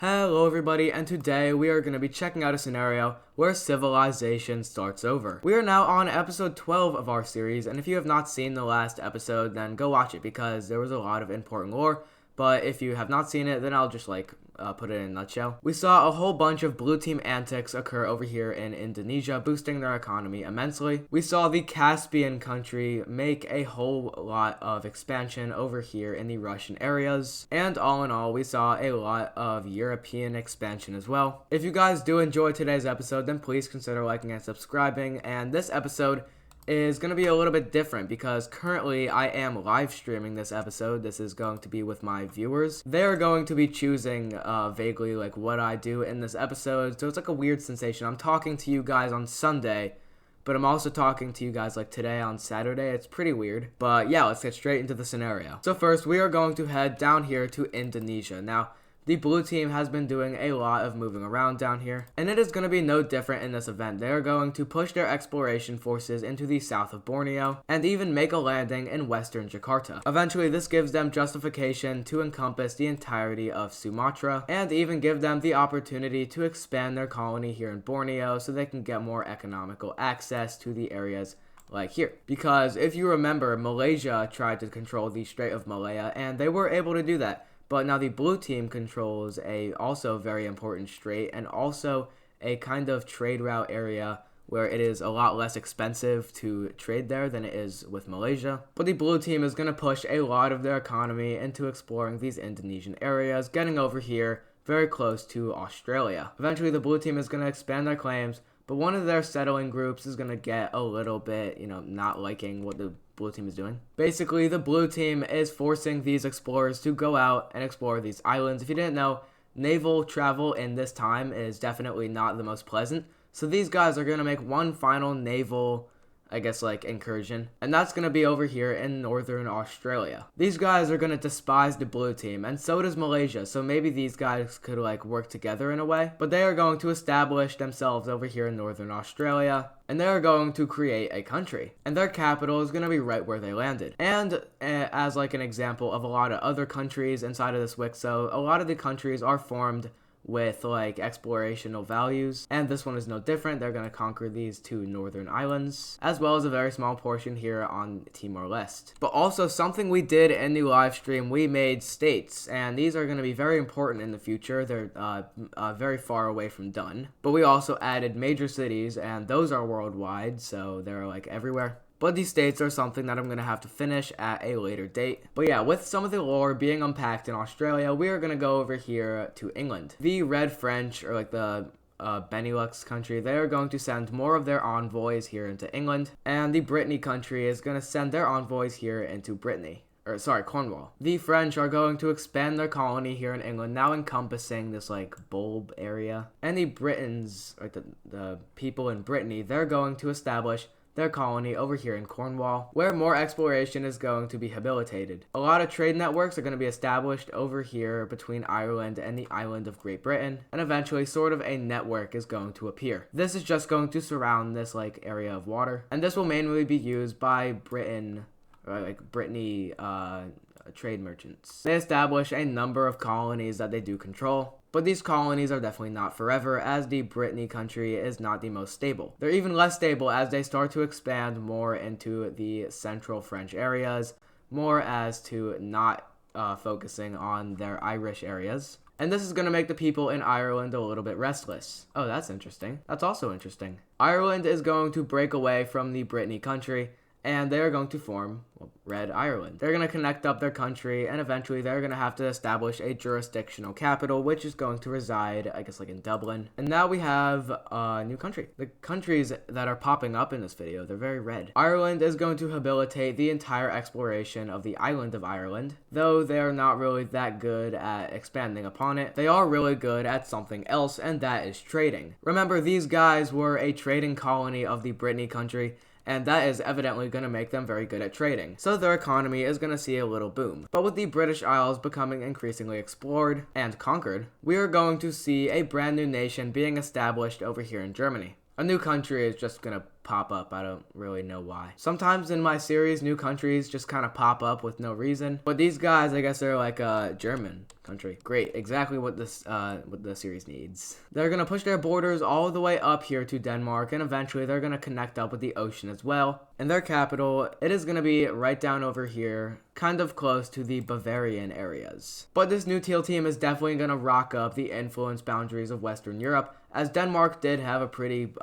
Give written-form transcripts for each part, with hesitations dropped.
Hello everybody, and today we are going to be checking out a scenario where civilization starts over. We are now on episode 12 of our series, and if you have not seen the last episode, then go watch it because there was a lot of important lore. But if you have not seen it, then I'll just put it in a nutshell. We saw a whole bunch of blue team antics occur over here in Indonesia, boosting their economy immensely. We saw the Caspian country make a whole lot of expansion over here in the Russian areas. And all in all, we saw a lot of European expansion as well. If you guys do enjoy today's episode, then please consider liking and subscribing. And this episode is going to be a little bit different because currently I am live streaming this episode. This is going to be with my viewers. They're going to be choosing vaguely like what I do in this episode, so it's like a weird sensation. I'm talking to you guys on Sunday, but I'm also talking to you guys like today on Saturday. It's pretty weird, but yeah, let's get straight into the scenario. So first, we are going to head down here to Indonesia. Now, the blue team has been doing a lot of moving around down here, and it is going to be no different in this event. They are going to push their exploration forces into the south of Borneo, and even make a landing in western Jakarta. Eventually, this gives them justification to encompass the entirety of Sumatra, and even give them the opportunity to expand their colony here in Borneo so they can get more economical access to the areas like here. Because if you remember, Malaysia tried to control the Strait of Malaya, and they were able to do that. But now the blue team controls a also very important strait and also a kind of trade route area where it is a lot less expensive to trade there than it is with Malaysia. But the blue team is going to push a lot of their economy into exploring these Indonesian areas, getting over here very close to Australia. Eventually, the blue team is going to expand their claims, but one of their settling groups is going to get a little bit, not liking what the blue team is doing. Basically, the blue team is forcing these explorers to go out and explore these islands. If you didn't know, naval travel in this time is definitely not the most pleasant. So these guys are going to make one final naval, incursion. And that's going to be over here in northern Australia. These guys are going to despise the blue team, and so does Malaysia. So maybe these guys could work together in a way. But they are going to establish themselves over here in northern Australia, and they are going to create a country. And their capital is going to be right where they landed. And as an example of a lot of other countries inside of this Wixo, a lot of the countries are formed with explorational values, and this one is no different. They're going to conquer these two northern islands, as well as a very small portion here on Timor-Leste. But also something we did in the live stream, we made states, and these are going to be very important in the future. They're very far away from done, but we also added major cities, and those are worldwide, so they're everywhere. But these states are something that I'm going to have to finish at a later date. But yeah, with some of the lore being unpacked in Australia, we are going to go over here to England. The Red French, or the Benelux country, they are going to send more of their envoys here into England. And the Brittany country is going to send their envoys here into Cornwall. The French are going to expand their colony here in England, now encompassing this bulb area. And the Britons, or the people in Brittany, they're going to establish their colony over here in Cornwall, where more exploration is going to be habilitated. A lot of trade networks are going to be established over here between Ireland and the island of Great Britain, and eventually sort of a network is going to appear. This is just going to surround this area of water, and this will mainly be used by Britain, or Brittany trade merchants. They establish a number of colonies that they do control. But these colonies are definitely not forever, as the Brittany country is not the most stable. They're even less stable as they start to expand more into the central French areas, more as to not focusing on their Irish areas. And this is going to make the people in Ireland a little bit restless. Oh, that's interesting. That's also interesting. Ireland is going to break away from the Brittany country, and they are going to form Red Ireland. They're going to connect up their country, and eventually they're going to have to establish a jurisdictional capital, which is going to reside, in Dublin. And now we have a new country. The countries that are popping up in this video, they're very red. Ireland is going to habilitate the entire exploration of the island of Ireland, though they are not really that good at expanding upon it. They are really good at something else, and that is trading. Remember, these guys were a trading colony of the Brittany country, and that is evidently going to make them very good at trading. So their economy is going to see a little boom. But with the British Isles becoming increasingly explored and conquered, we are going to see a brand new nation being established over here in Germany. A new country is just going to pop up. I don't really know why. Sometimes in my series, new countries just kind of pop up with no reason. But these guys, I guess they're like a German country. Great, exactly what what the series needs. They're gonna push their borders all the way up here to Denmark, and eventually they're gonna connect up with the ocean as well. And their capital, it is gonna be right down over here, kind of close to the Bavarian areas. But this new teal team is definitely gonna rock up the influence boundaries of Western Europe, as Denmark did have a pretty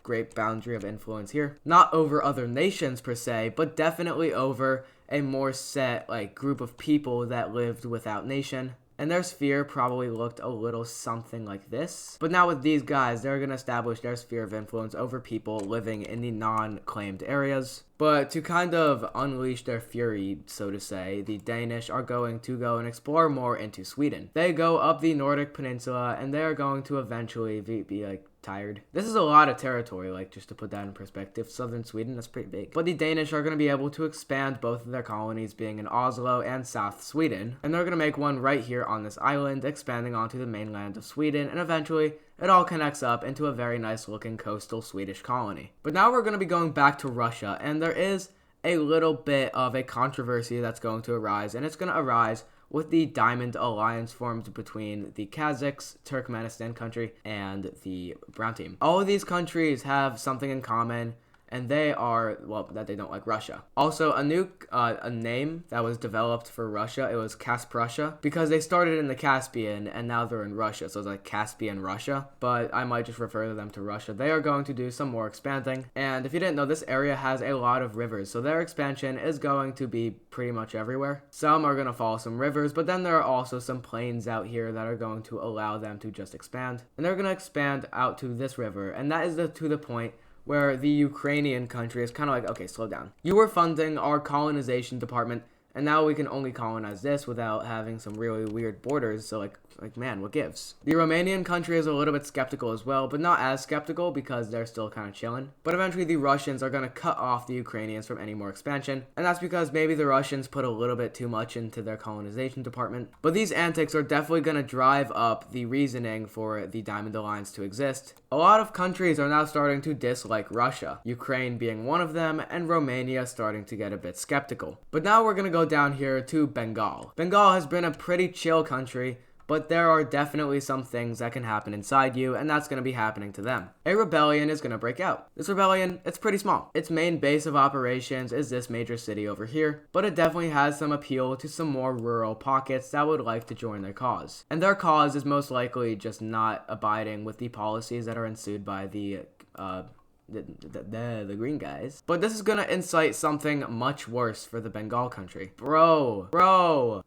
great boundary of influence here. Not over other nations per se, but definitely over a more set group of people that lived without nation. And their sphere probably looked a little something like this. But now with these guys, they're going to establish their sphere of influence over people living in the non-claimed areas. But to kind of unleash their fury, so to say, the Danish are going to go and explore more into Sweden. They go up the Nordic peninsula, and they are going to eventually be tired. This is a lot of territory, just to put that in perspective. Southern Sweden, that's pretty big. But the Danish are going to be able to expand both of their colonies, being in Oslo and South Sweden. And they're going to make one right here on this island, expanding onto the mainland of Sweden, and eventually it all connects up into a very nice looking coastal Swedish colony. But now we're going to be going back to Russia, and there is a little bit of a controversy that's going to arise, and it's going to arise with the Diamond Alliance formed between the Kazakhs, Turkmenistan country, and the Brown Team. All of these countries have something in common, and they are, well, that they don't like Russia. Also, a name that was developed for Russia, it was Kasprussia, because they started in the Caspian, and now they're in Russia, so it's like Caspian Russia, but I might just refer them to Russia. They are going to do some more expanding, and if you didn't know, this area has a lot of rivers, so their expansion is going to be pretty much everywhere. Some are going to follow some rivers, but then there are also some plains out here that are going to allow them to just expand, and they're going to expand out to this river, and that is to the point where the Ukrainian country is kind of like, okay, slow down. You were funding our colonization department, and now we can only colonize this without having some really weird borders, so man, what gives? The Romanian country is a little bit skeptical as well, but not as skeptical because they're still kind of chilling. But eventually the Russians are going to cut off the Ukrainians from any more expansion, and that's because maybe the Russians put a little bit too much into their colonization department. But these antics are definitely going to drive up the reasoning for the Diamond Alliance to exist. A lot of countries are now starting to dislike Russia, Ukraine being one of them, and Romania starting to get a bit skeptical. But now we're going to go down here to Bengal. Bengal has been a pretty chill country, but there are definitely some things that can happen inside you, and that's going to be happening to them. A rebellion is going to break out. This rebellion, it's pretty small. Its main base of operations is this major city over here, but it definitely has some appeal to some more rural pockets that would like to join their cause. And their cause is most likely just not abiding with the policies that are ensued by the green guys. But this is gonna incite something much worse for the Bengal country. Bro,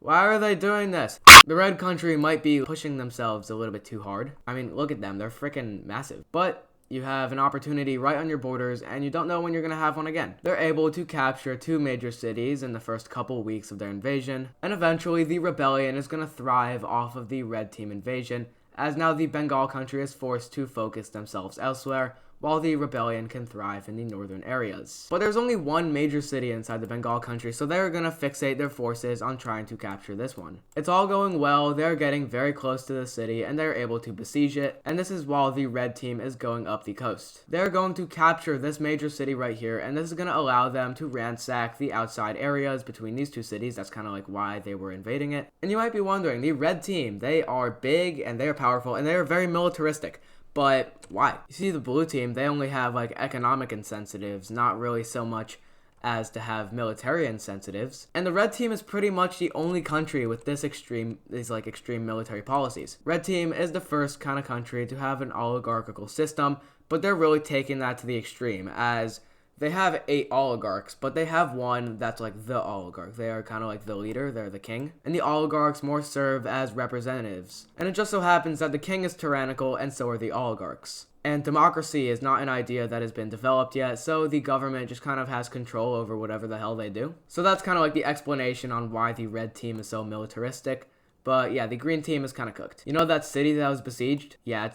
why are they doing this? The red country might be pushing themselves a little bit too hard. I mean, look at them, they're freaking massive. But you have an opportunity right on your borders, and you don't know when you're gonna have one again. They're able to capture 2 major cities in the first couple weeks of their invasion, and eventually the rebellion is gonna thrive off of the red team invasion, as now the Bengal country is forced to focus themselves elsewhere, while the rebellion can thrive in the northern areas. But there's only one major city inside the Bengal country, so they're gonna fixate their forces on trying to capture this one. It's all going well, they're getting very close to the city, and they're able to besiege it, and this is while the red team is going up the coast. They're going to capture this major city right here, and this is gonna allow them to ransack the outside areas between these 2 cities. That's kind of like why they were invading it. And you might be wondering, the red team, they are big, and they are powerful, and they are very militaristic. But why? You see, the blue team, they only have economic incentives, not really so much as to have military incentives. And the red team is pretty much the only country with these extreme military policies. Red team is the first kind of country to have an oligarchical system, but they're really taking that to the extreme, as they have 8 oligarchs, but they have one that's the oligarch. They are kind of the leader, they're the king. And the oligarchs more serve as representatives. And it just so happens that the king is tyrannical, and so are the oligarchs. And democracy is not an idea that has been developed yet, so the government just kind of has control over whatever the hell they do. So that's kind of the explanation on why the red team is so militaristic. But yeah, the green team is kind of cooked. You know that city that was besieged? Yeah,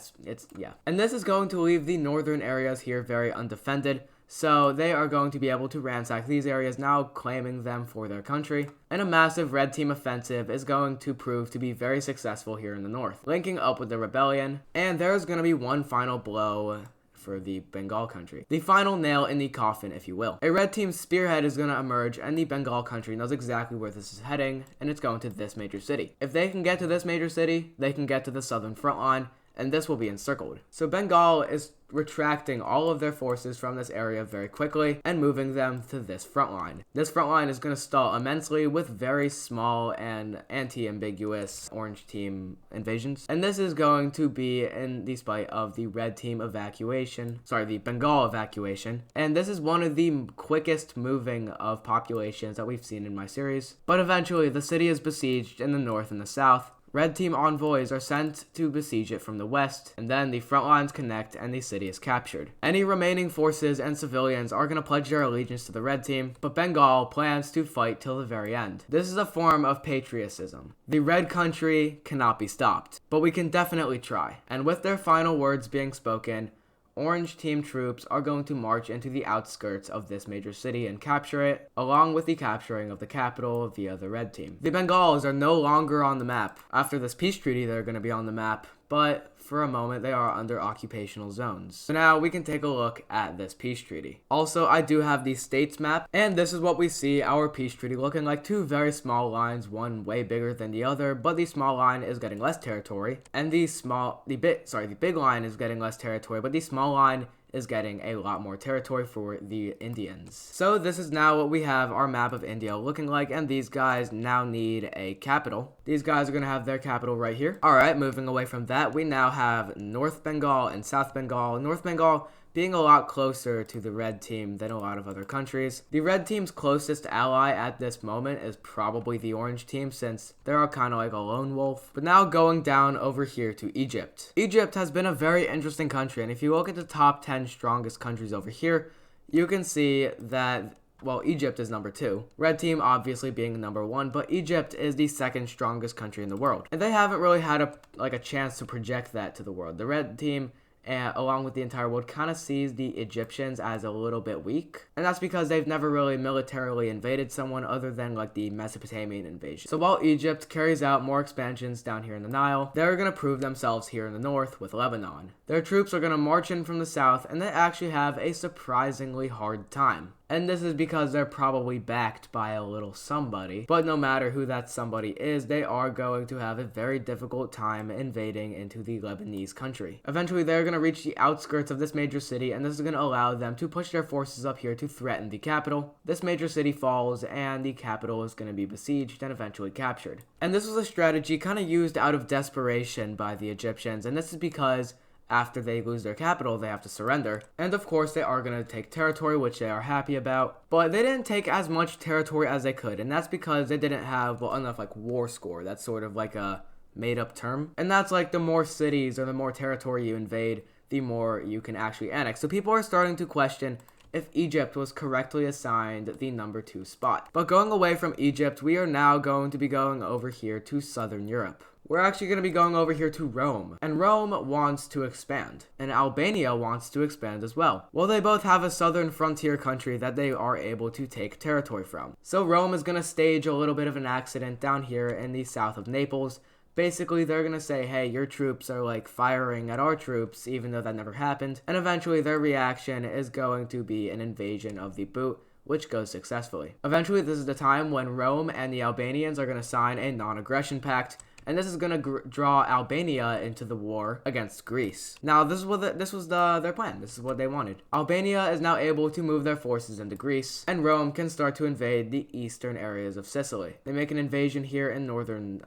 yeah. And this is going to leave the northern areas here very undefended. So they are going to be able to ransack these areas, now claiming them for their country. And a massive red team offensive is going to prove to be very successful here in the north, linking up with the rebellion. And there's going to be one final blow for the Bengal country. The final nail in the coffin, if you will. A red team spearhead is going to emerge, and the Bengal country knows exactly where this is heading, and it's going to this major city. If they can get to this major city, they can get to the southern front line, and this will be encircled. So Bengal is retracting all of their forces from this area very quickly and moving them to this front line. This front line is going to stall immensely with very small and anti-ambiguous orange team invasions. And this is going to be in the spite of the red team evacuation, the Bengal evacuation. And this is one of the quickest moving of populations that we've seen in my series. But eventually the city is besieged in the north and the south. Red team envoys are sent to besiege it from the west, and then the front lines connect and the city is captured. Any remaining forces and civilians are going to pledge their allegiance to the red team, but Bengal plans to fight till the very end. This is a form of patriotism. The red country cannot be stopped, but we can definitely try. And with their final words being spoken, Orange team troops are going to march into the outskirts of this major city and capture it, along with the capturing of the capital via the red team. The Bengals are no longer on the map. After this peace treaty, they're going to be on the map, but for a moment they are under occupational zones. So now we can take a look at this peace treaty. Also, I do have the states map, and this is what we see our peace treaty looking like. Two very small lines, one way bigger than the other, but the small line is getting less territory, and the big line is getting less territory, but the small line is getting a lot more territory for the Indians. So this is now what we have our map of India looking like, and these guys now need a capital. These guys are going to have their capital right here. Alright, moving away from that, we now have North Bengal and South Bengal. North Bengal being a lot closer to the red team than a lot of other countries. The red team's closest ally at this moment is probably the orange team, since they're kind of like a lone wolf. But now going down over here to Egypt. Egypt has been a very interesting country, and if you look at the top 10 strongest countries over here, you can see that, well, Egypt is number 2. Red team obviously being number 1, but Egypt is the second strongest country in the world. And they haven't really had a chance to project that to the world. The red team, along with the entire world, kind of sees the Egyptians as a little bit weak. And that's because they've never really militarily invaded someone other than like the Mesopotamian invasion. So while Egypt carries out more expansions down here in the Nile, they're going to prove themselves here in the north with Lebanon. Their troops are going to march in from the south, and they actually have a surprisingly hard time. And this is because they're probably backed by a little somebody. But no matter who that somebody is, they are going to have a very difficult time invading into the Lebanese country. Eventually, they're going to reach the outskirts of this major city, and this is going to allow them to push their forces up here to threaten the capital. This major city falls, and the capital is going to be besieged and eventually captured. And this was a strategy kind of used out of desperation by the Egyptians, and this is because after they lose their capital, they have to surrender. And of course, they are going to take territory, which they are happy about. But they didn't take as much territory as they could. And that's because they didn't have, enough war score. That's sort of like a made-up term. And that's like the more cities or the more territory you invade, the more you can actually annex. So people are starting to question if Egypt was correctly assigned the number 2 spot. But going away from Egypt, we are now going to be going over here to Southern Europe. We're actually going to be going over here to Rome, and Rome wants to expand, and Albania wants to expand as well. Well, they both have a southern frontier country that they are able to take territory from. So Rome is going to stage a little bit of an accident down here in the south of Naples. Basically, they're going to say, hey, your troops are firing at our troops, even though that never happened. And eventually their reaction is going to be an invasion of the boot, which goes successfully. Eventually, this is the time when Rome and the Albanians are going to sign a non-aggression pact, and this is going to draw Albania into the war against Greece. Now, this was their plan. This is what they wanted. Albania is now able to move their forces into Greece, and Rome can start to invade the eastern areas of Sicily. They make an invasion here in northern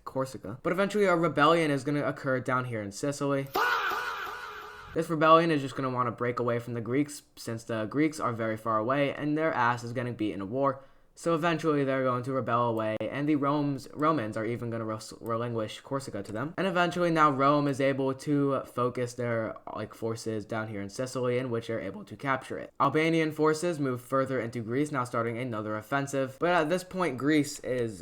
Corsica, but eventually a rebellion is going to occur down here in Sicily. This rebellion is just going to want to break away from the Greeks, since the Greeks are very far away, and their ass is getting beat in a war. So eventually they're going to rebel away, and the Romans are even going to relinquish Corsica to them. And eventually now Rome is able to focus their forces down here in Sicily, in which they're able to capture it. Albanian forces move further into Greece, now starting another offensive. But at this point, Greece is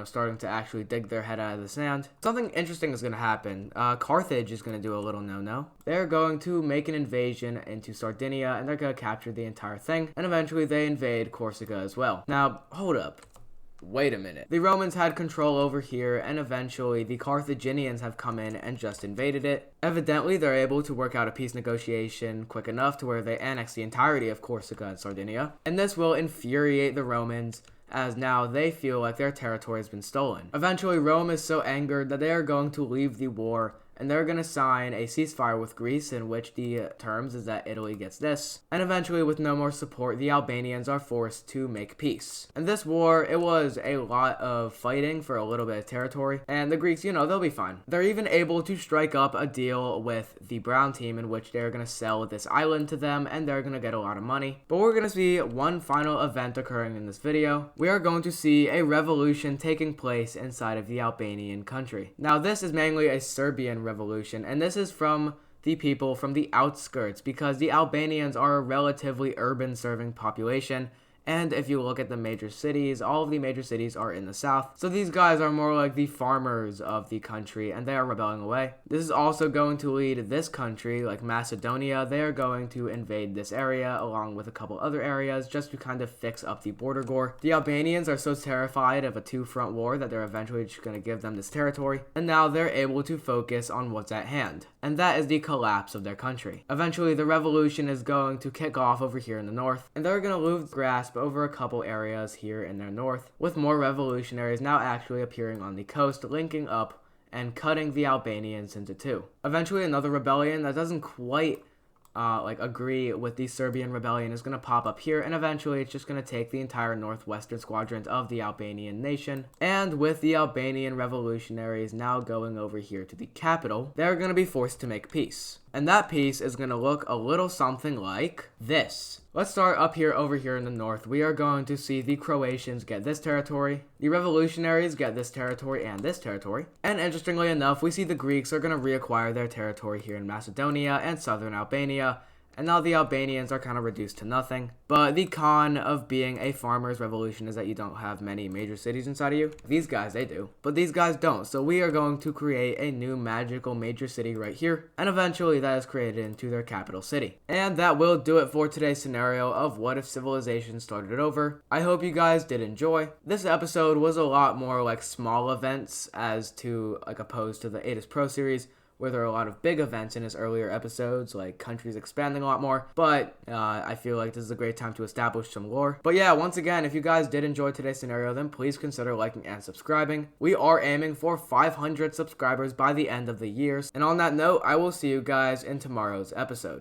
starting to actually dig their head out of the sand. Something interesting is going to happen. Carthage is going to do a little no-no. They're going to make an invasion into Sardinia, and they're going to capture the entire thing. And eventually they invade Corsica as well. Now, hold up. wait a minute. The Romans had control over here, and eventually the Carthaginians have come in and just invaded it. Evidently, they're able to work out a peace negotiation quick enough to where they annex the entirety of Corsica and Sardinia, and this will infuriate the Romans, as now they feel like their territory has been stolen. Eventually, Rome is so angered that they are going to leave the war, and they're going to sign a ceasefire with Greece, in which the terms is that Italy gets this. And eventually, with no more support, the Albanians are forced to make peace. And this war, it was a lot of fighting for a little bit of territory, and the Greeks, they'll be fine. They're even able to strike up a deal with the Brown team, in which they're going to sell this island to them, and they're going to get a lot of money. But we're going to see one final event occurring in this video. We are going to see a revolution taking place inside of the Albanian country. Now, this is mainly a Serbian revolution, and this is from the people from the outskirts, because the Albanians are a relatively urban serving population. And if you look at the major cities, all of the major cities are in the south. So these guys are more like the farmers of the country, and they are rebelling away. This is also going to lead this country, like Macedonia. They are going to invade this area along with a couple other areas just to kind of fix up the border gore. The Albanians are so terrified of a two-front war that they're eventually just going to give them this territory. And now they're able to focus on what's at hand, and that is the collapse of their country. Eventually, the revolution is going to kick off over here in the north, and they're going to lose grasp over a couple areas here in their north, with more revolutionaries now actually appearing on the coast, linking up and cutting the Albanians into two. Eventually, another rebellion that doesn't quite agree with the Serbian rebellion is going to pop up here, and eventually it's just going to take the entire northwestern quadrant of the Albanian nation. And with the Albanian revolutionaries now going over here to the capital, they're going to be forced to make peace. And that peace is going to look a little something like this. Let's start up here over here in the north. We are going to see the Croatians get this territory, the revolutionaries get this territory and this territory. And interestingly enough, we see the Greeks are going to reacquire their territory here in Macedonia and southern Albania. And now the Albanians are kind of reduced to nothing. But the con of being a farmer's revolution is that you don't have many major cities inside of you. These guys, they do. But these guys don't. So we are going to create a new magical major city right here. And eventually that is created into their capital city. And that will do it for today's scenario of what if civilization started over. I hope you guys did enjoy. This episode was a lot more like small events as to opposed to the Adis Pro series, where there are a lot of big events in his earlier episodes, like countries expanding a lot more. But I feel like this is a great time to establish some lore. But yeah, once again, if you guys did enjoy today's scenario, then please consider liking and subscribing. We are aiming for 500 subscribers by the end of the year. And on that note, I will see you guys in tomorrow's episode.